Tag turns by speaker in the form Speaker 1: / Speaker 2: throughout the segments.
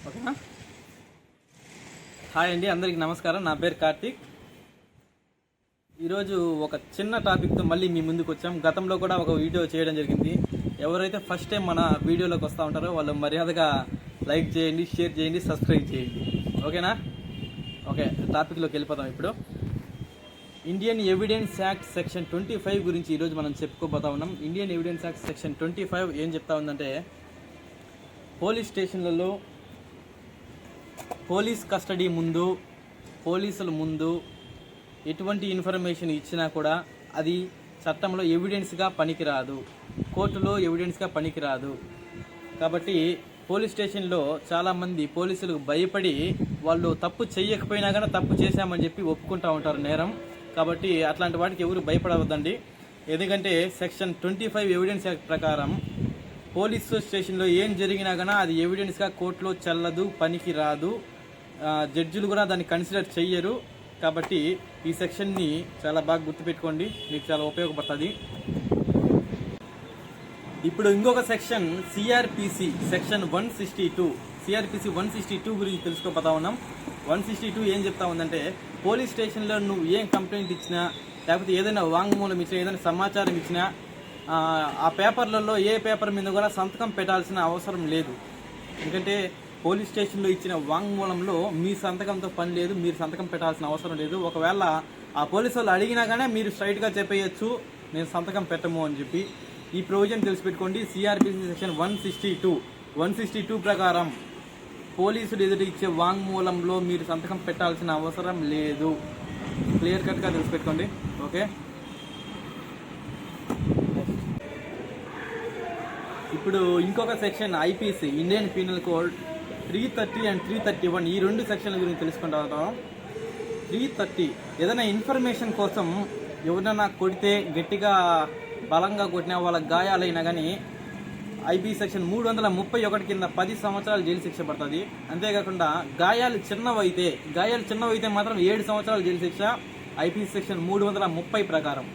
Speaker 1: ఓకేనా? హాయ్ అండి, అందరికీ నమస్కారం. నా పేరు కార్తీక్. ఈరోజు ఒక చిన్న టాపిక్తో మళ్ళీ మీ ముందుకు వచ్చాం. గతంలో కూడా ఒక వీడియో చేయడం జరిగింది. ఎవరైతే ఫస్ట్ టైం మన వీడియోలోకి వస్తూ ఉంటారో వాళ్ళు మర్యాదగా లైక్ చేయండి, షేర్ చేయండి, సబ్స్క్రైబ్ చేయండి. ఓకేనా? ఓకే, టాపిక్లోకి వెళ్ళిపోతాం. ఇప్పుడు ఇండియన్ ఎవిడెన్స్ యాక్ట్ సెక్షన్ 25 గురించి ఈరోజు మనం చెప్పుకోబోతా ఉన్నాం. ఇండియన్ ఎవిడెన్స్ యాక్ట్ సెక్షన్ 25 ఏం చెప్తా ఉందంటే, పోలీస్ స్టేషన్లలో పోలీస్ కస్టడీ ముందు, పోలీసుల ముందు ఎటువంటి ఇన్ఫర్మేషన్ ఇచ్చినా కూడా అది చట్టంలో ఎవిడెన్స్గా పనికిరాదు, కోర్టులో ఎవిడెన్స్గా పనికిరాదు. కాబట్టి పోలీస్ స్టేషన్లో చాలామంది పోలీసులకు భయపడి వాళ్ళు తప్పు చేయకపోయినా కానీ తప్పు చేశామని చెప్పి ఒప్పుకుంటూ ఉంటారు నేరం. కాబట్టి అట్లాంటి వాటికి ఎవరు భయపడవద్దండి. ఎందుకంటే సెక్షన్ 25 ఎవిడెన్స్ యాక్ట్ ప్రకారం పోలీస్ స్టేషన్లో ఏం జరిగినా కానీ అది ఎవిడెన్స్గా కోర్టులో చెల్లదు, పనికి రాదు. జడ్జిలు కూడా దాన్ని కన్సిడర్ చెయ్యరు. కాబట్టి ఈ సెక్షన్ని చాలా బాగా గుర్తుపెట్టుకోండి, మీకు చాలా ఉపయోగపడుతుంది. ఇప్పుడు ఇంకొక సెక్షన్ సిఆర్పిసి సెక్షన్ 162, సిఆర్పిసి 162 గురించి తెలుసుకోపోతా ఉన్నాం. 162 ఏం చెప్తా ఉందంటే, పోలీస్ స్టేషన్లో నువ్వు ఏం కంప్లైంట్ ఇచ్చినా, లేకపోతే ఏదైనా వాంగ్మూలం ఇచ్చినా, ఏదైనా సమాచారం ఇచ్చినా ఆ పేపర్లలో ఏ పేపర్ మీద కూడా సంతకం పెట్టాల్సిన అవసరం లేదు. ఎందుకంటే పోలీస్ స్టేషన్లో ఇచ్చిన వాంగ్మూలంలో మీ సంతకంతో పని లేదు, మీరు సంతకం పెట్టాల్సిన అవసరం లేదు. ఒకవేళ ఆ పోలీసు వాళ్ళు అడిగినా కానీ మీరు స్ట్రైట్గా చెప్పేయచ్చు, నేను సంతకం పెట్టము అని చెప్పి. ఈ ప్రొవిజన్ తెలిసిపెట్టుకోండి. సిఆర్పిసి సెక్షన్ 162 ప్రకారం పోలీసులు ఎదుటి ఇచ్చే వాంగ్మూలంలో మీరు సంతకం పెట్టాల్సిన అవసరం లేదు. క్లియర్ కట్గా తెలిసిపెట్టుకోండి. ఓకే, ఇప్పుడు ఇంకొక section IPC, Indian penal code 330 and 331, ఈ రెండు సెక్షన్ల గురించి తెలుసుకుంటా ఉంటాం. 330 ఏదైనా ఇన్ఫర్మేషన్ కోసం ఎవరైనా కొడితే, గట్టిగా బలంగా కొట్టినా, వాళ్ళకి గాయాలైనా కానీ ఐపీసీ సెక్షన్ 331 కింద 10 సంవత్సరాలు జైలు శిక్ష పడుతుంది. అంతేకాకుండా గాయాలు చిన్నవైతే మాత్రం 7 సంవత్సరాలు జైలు శిక్ష ఐపీసీ సెక్షన్ 330 ప్రకారం.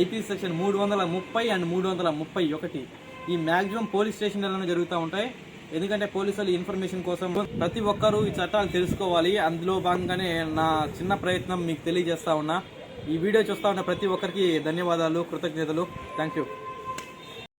Speaker 1: ఐపీసీ సెక్షన్ 330 అండ్ 331 ఈ మ్యాక్సిమం పోలీస్ స్టేషన్లలోనే జరుగుతూ ఉంటాయి. ఎందుకంటే పోలీసులు ఇన్ఫర్మేషన్ కోసం ప్రతి ఒక్కరూ ఈ చట్టాలు తెలుసుకోవాలి. అందులో భాగంగానే నా చిన్న ప్రయత్నం మీకు తెలియజేస్తా ఉన్నా. ఈ వీడియో చూస్తా ఉన్న ప్రతి ఒక్కరికి ధన్యవాదాలు, కృతజ్ఞతలు. Thank you.